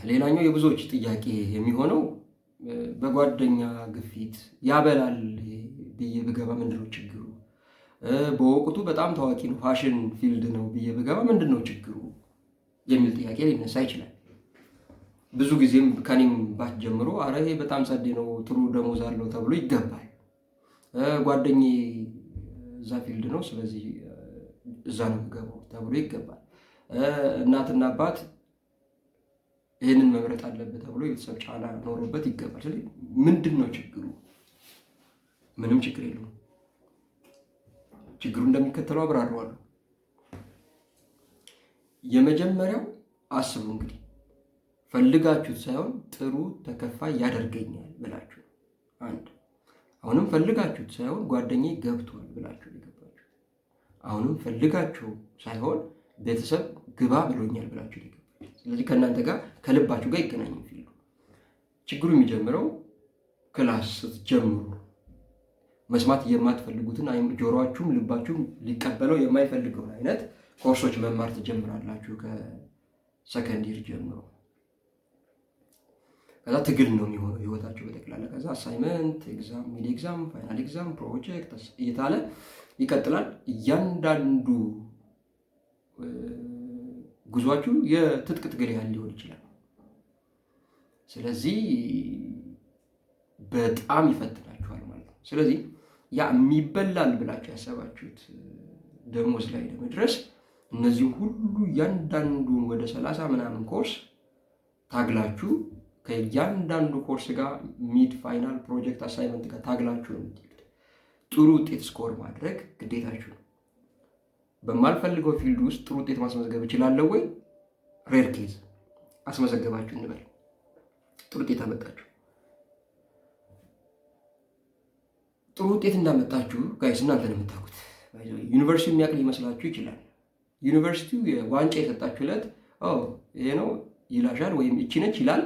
ሌላኛው የብዙዎች ጥያቄ የሚሆነው በጓደኛ ግፊት ያበላል ብዬ ብገባ ምንድነው ችግሩ? በወቅቱ በጣም ታዋቂ ነው፣ ፋሽን ፊልድ ነው ብዬ ብገባ ምንድነው ችግሩ የሚል ጥያቄ ሊነሳ ይችላል። ብዙ ጊዜም ከኔም ባች ጀምሮ አረ ይሄ በጣም ጸዴ ነው፣ ጥሩ ደሞዝ አለው ተብሎ ይገባል። ጓደኛዬ እዛ ፊልድ ነው፣ ስለዚህ እዛ ነው የምገባው ተብሎ ይገባል። እናትና አባት ይህንን መምረጥ አለበት ተብሎ የቤተሰብ ጫና ኖሮበት ይገባል። ስለዚህ ምንድን ነው ችግሩ? ምንም ችግር የለውም። ችግሩ እንደሚከተለው አብራራዋለሁ። የመጀመሪያው አስቡ እንግዲህ ፈልጋችሁት ሳይሆን ጥሩ ተከፋይ ያደርገኛል ብላችሁ አንድ። አሁንም ፈልጋችሁት ሳይሆን ጓደኛዬ ገብቷል ብላችሁ የገባችሁ። አሁንም ፈልጋችሁ ሳይሆን ቤተሰብ ግባ ብሎኛል ብላችሁ የገባችሁ። ስለዚህ ከእናንተ ጋር ከልባችሁ ጋር ይገናኛል ፊልዱ። ችግሩ የሚጀምረው ክላስ ስትጀምሩ መስማት የማትፈልጉትን ጆሮአችሁም ልባችሁም ሊቀበለው የማይፈልገውን አይነት ኮርሶች መማር ትጀምራላችሁ ከሰከንዲር ጀምሮ። ከዛ ትግል ነው የሚሆነው ህይወታችሁ በጠቅላላ። ከዛ አሳይመንት፣ ኤግዛም፣ ሚድ ኤግዛም፣ ፋይናል ኤግዛም፣ ፕሮጀክት እየታለ ይቀጥላል። እያንዳንዱ ጉዟችሁ የትጥቅ ትግል ያህል ሊሆን ይችላል። ስለዚህ በጣም ይፈትናችኋል ማለት ነው። ስለዚህ ያ የሚበላል ብላችሁ ያሰባችሁት ደሞዝ ላይ ለመድረስ እነዚህ ሁሉ እያንዳንዱን ወደ 30 ምናምን ኮርስ ታግላችሁ ከእያንዳንዱ ኮርስ ጋር ሚድ፣ ፋይናል፣ ፕሮጀክት፣ አሳይመንት ጋር ታግላችሁ ነው የምትሄዱት። ጥሩ ውጤት ስኮር ማድረግ ግዴታችሁ ነው። በማልፈልገው ፊልድ ውስጥ ጥሩ ውጤት ማስመዝገብ እችላለሁ ወይ? ሬር ኬዝ አስመዘገባችሁ እንበል፣ ጥሩ ውጤት አመጣችሁ። ጥሩ ውጤት እንዳመጣችሁ ጋይስ እናንተ ነው የምታውቁት። ዩኒቨርሲቲው የሚያውቅ ሊመስላችሁ ይችላል። ዩኒቨርሲቲው ዋንጫ የሰጣችሁ ዕለት ይሄ ነው ይላሻል ወይም እቺ ነች ይላል።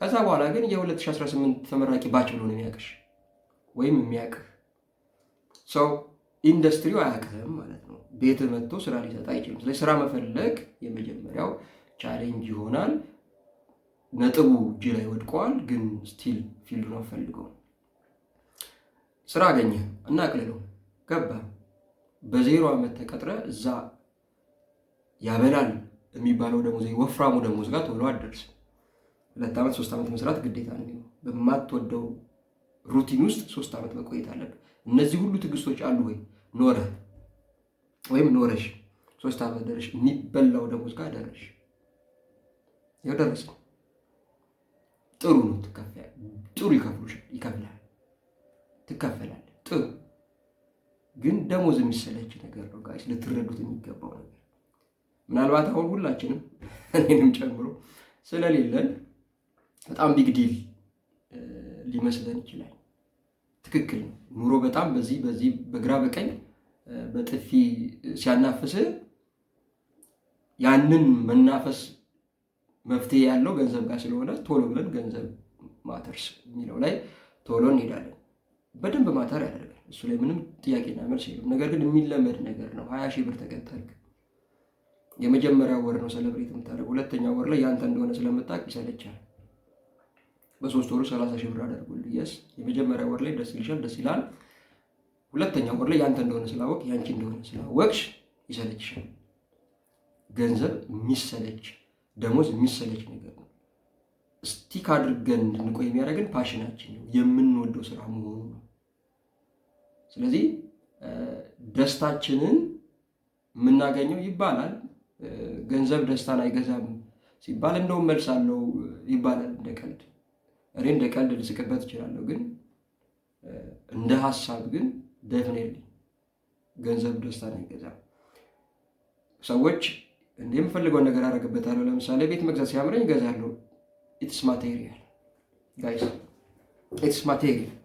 ከዛ በኋላ ግን የ2018 ተመራቂ ባች ብሎ ነው የሚያውቅሽ ወይም የሚያውቅህ ሰው። ኢንዱስትሪው አያውቅህም ማለት ነው። ቤት መጥቶ ስራ ሊሰጥ አይችልም። ስለዚህ ስራ መፈለግ የመጀመሪያው ቻሌንጅ ይሆናል። ነጥቡ እጅ ላይ ወድቀዋል፣ ግን ስቲል ፊልዱን አፈልገው ስራ አገኘ እና አቅልለው ገባ። በዜሮ ዓመት ተቀጥረ እዛ ያበላል የሚባለው ደሞዝ ወፍራሙ ደሞዝ ጋር ቶሎ አትደርስም። 2 ዓመት 3 ዓመት መስራት ግዴታ ነው። በማትወደው ሩቲን ውስጥ 3 ዓመት መቆየት አለብህ። እነዚህ ሁሉ ትዕግስቶች አሉ ወይ ኖረ ወይም ኖረሽ 3 ዓመት ደረሽ የሚበላው ደሞዝ ጋር ደረሽ። ያው ደረስ ጥሩ ነው። ጥሩ ይከፍላል፣ ትከፈላለህ። ጥሩ ግን ደሞዝ የሚሰለች ነገር ነው ጋይስ፣ ልትረዱት የሚገባው ነገር። ምናልባት አሁን ሁላችንም እኔንም ጨምሮ ስለሌለን በጣም ቢግ ዲል ሊመስለን ይችላል። ትክክል ነው። ኑሮ በጣም በዚህ በግራ በቀኝ በጥፊ ሲያናፍስ ያንን መናፈስ መፍትሄ ያለው ገንዘብ ጋር ስለሆነ ቶሎ ብለን ገንዘብ ማተርስ የሚለው ላይ ቶሎ እንሄዳለን። በደንብ ማተር ያደርጋል። እሱ ላይ ምንም ጥያቄና መልስ የለም። ነገር ግን የሚለመድ ነገር ነው። 20 ሺህ ብር ተቀጠርክ፣ የመጀመሪያው ወር ነው ሰለብሬት የምታደርገው። ሁለተኛው ወር ላይ ያንተ እንደሆነ ስለምታውቅ ይሰለቻል። በ3 ወሩ 30 ሺህ ብር አደርጉልህ። የስ የመጀመሪያ ወር ላይ ደስ ይልሻል፣ ደስ ይላል። ሁለተኛው ወር ላይ ያንተ እንደሆነ ስላወቅ ያንቺ እንደሆነ ስላወቅሽ ይሰለችሻል። ገንዘብ የሚሰለች ደሞዝ የሚሰለች ነገር ነው። ስቲክ አድርገን እንድንቆይ የሚያደርገን ፓሽናችን ነው፣ የምንወደው ስራ መሆኑ ነው። ስለዚህ ደስታችንን የምናገኘው ይባላል። ገንዘብ ደስታን አይገዛም ሲባል እንደውም መልስ አለው ይባላል እንደ ቀልድ። እኔ እንደ ቀልድ ልስቅበት እችላለሁ፣ ግን እንደ ሀሳብ ግን ዴፊኔትሊ ገንዘብ ደስታን አይገዛም። ሰዎች እንደምፈልገውን ነገር አደርግበታለሁ። ለምሳሌ ቤት መግዛት ሲያምረኝ እገዛለሁ። ኢትስ ማቴሪያል ጋይስ፣ ኢትስ ማቴሪያል።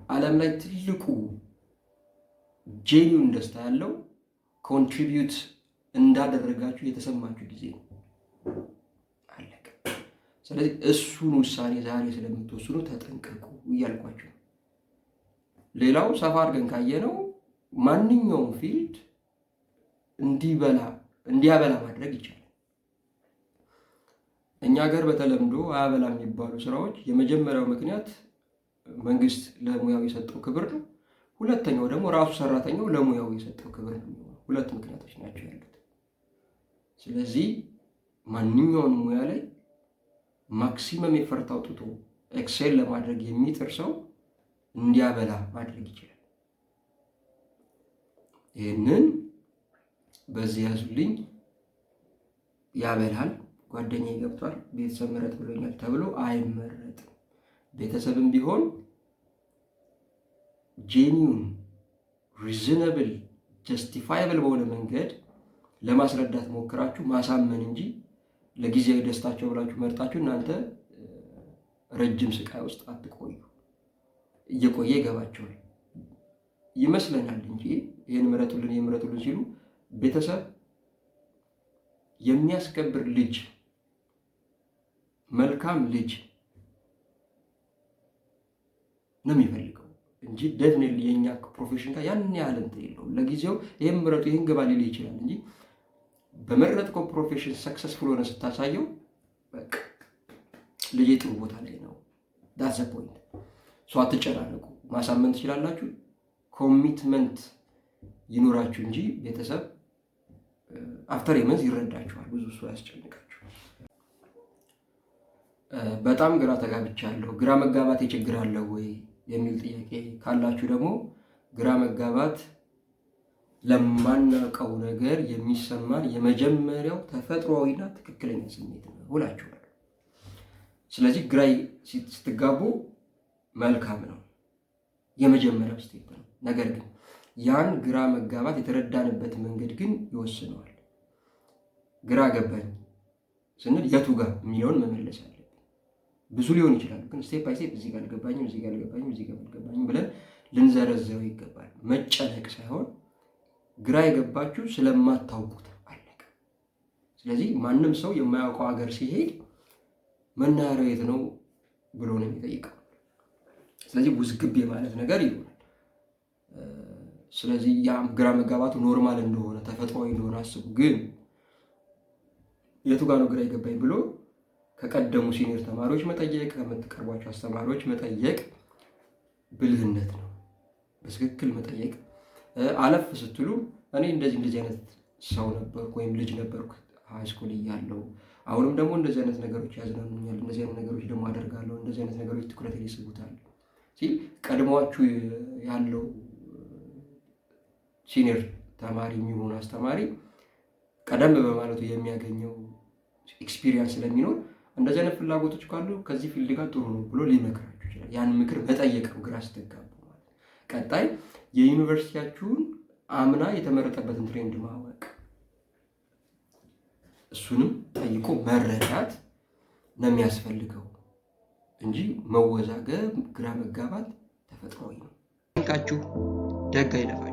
ዓለም ላይ ትልቁ ጄኒውን ደስታ ያለው ኮንትሪቢዩት እንዳደረጋችሁ የተሰማችሁ ጊዜ ነው። አለቀ። ስለዚህ እሱን ውሳኔ ዛሬ ስለምትወስኑ ተጠንቀቁ እያልኳችሁ። ሌላው ሰፋ አድርገን ካየነው ማንኛውም ፊልድ እንዲያበላ ማድረግ ይቻላል። እኛ ሀገር በተለምዶ አያበላም የሚባሉ ስራዎች የመጀመሪያው ምክንያት መንግስት ለሙያው የሰጠው ክብር ነው። ሁለተኛው ደግሞ ራሱ ሰራተኛው ለሙያው የሰጠው ክብር ነው። ሁለት ምክንያቶች ናቸው ያሉት። ስለዚህ ማንኛውንም ሙያ ላይ ማክሲመም ኤፈርት አውጥቶ ኤክሴል ለማድረግ የሚጥር ሰው እንዲያበላ ማድረግ ይችላል። ይህንን በዚህ ያዙልኝ። ያበላል፣ ጓደኛዬ ገብቷል፣ ቤተሰብ ምረጥ ብሎኛል ተብሎ አይመረጥም። ቤተሰብም ቢሆን ጄኒውን ሪዝነብል ጀስቲፋይብል በሆነ መንገድ ለማስረዳት ሞክራችሁ ማሳመን እንጂ ለጊዜያዊ ደስታቸው ብላችሁ መርጣችሁ እናንተ ረጅም ስቃይ ውስጥ አትቆዩ። እየቆየ ይገባቸዋል ይመስለናል እንጂ ይህን ምረጡልን የምረጡልን ሲሉ ቤተሰብ የሚያስከብር ልጅ፣ መልካም ልጅ ነው የሚፈልገው እንጂ ደፍኔል የኛ ፕሮፌሽን ጋር ያን ያህል እንትን የለውም። ለጊዜው ይህን ምረጡ ይህን ግባ ሊል ይችላል እንጂ በመረጥከው ፕሮፌሽን ሰክሰስፉል ሆነ ስታሳየው በቃ ልጄ ጥሩ ቦታ ላይ ነው። ዳትስ ዘ ፖይንት። ሶ አትጨናነቁ። ማሳመን ትችላላችሁ። ኮሚትመንት ይኖራችሁ እንጂ ቤተሰብ አፍተር የመንዝ ይረዳችኋል። ብዙ ሰው ያስጨንቃችኋል። በጣም ግራ ተጋብቻለሁ። ግራ መጋባት ችግር አለው ወይ የሚል ጥያቄ ካላችሁ ደግሞ ግራ መጋባት ለማናውቀው ነገር የሚሰማን የመጀመሪያው ተፈጥሯዊና ትክክለኛ ስሜት ነው እላችኋለሁ። ስለዚህ ግራ ስትጋቡ መልካም ነው፣ የመጀመሪያው ስቴፕ ነው። ነገር ግን ያን ግራ መጋባት የተረዳንበት መንገድ ግን ይወስነዋል። ግራ ገባኝ ስንል የቱ ጋር የሚለውን መመለስ አለብን። ብዙ ሊሆን ይችላል፣ ግን ስቴፕ ባይ ስቴፕ እዚህ ጋር አልገባኝም፣ እዚህ ጋር አልገባኝም፣ እዚህ ጋር አልገባኝም ብለን ልንዘረዘው ይገባል። መጨነቅ ሳይሆን ግራ የገባችሁ ስለማታውቁት አለቀ። ስለዚህ ማንም ሰው የማያውቀው ሀገር ሲሄድ መናኸሪያው የት ነው ብሎ ነው የሚጠይቀው። ስለዚህ ውዝግብ ማለት ነገር ይሆናል። ስለዚህ ያ ግራ መጋባቱ ኖርማል እንደሆነ ተፈጥሯዊ እንደሆነ አስቡ። ግን የቱ ጋር ነው ግራ የገባኝ ብሎ ከቀደሙ ሲኒየር ተማሪዎች መጠየቅ፣ ከምትቀርቧቸው አስተማሪዎች መጠየቅ ብልህነት ነው። በትክክል መጠየቅ። አለፍ ስትሉ እኔ እንደዚህ አይነት ሰው ነበርኩ ወይም ልጅ ነበርኩ ሃይስኩል እያለሁ፣ አሁንም ደግሞ እንደዚህ አይነት ነገሮች ያዝናኑኛል፣ እንደዚህ አይነት ነገሮች ደግሞ አደርጋለሁ፣ እንደዚህ አይነት ነገሮች ትኩረት ይስቡታል ሲል ቀድሟችሁ ያለው ሲኒየር ተማሪ የሚሆን አስተማሪ ቀደም በማለቱ የሚያገኘው ኤክስፒሪየንስ ስለሚኖር እንደዚህ አይነት ፍላጎቶች ካሉ ከዚህ ፊልድ ጋር ጥሩ ነው ብሎ ሊመክራችሁ ይችላል። ያን ምክር መጠየቅ ነው ግራ ስትጋቡ ማለት። ቀጣይ የዩኒቨርሲቲያችሁን አምና የተመረጠበትን ትሬንድ ማወቅ፣ እሱንም ጠይቆ መረዳት ነው የሚያስፈልገው እንጂ መወዛገብ፣ ግራ መጋባት ተፈጥሯዊ ነው። ደግ አይለፋችሁ።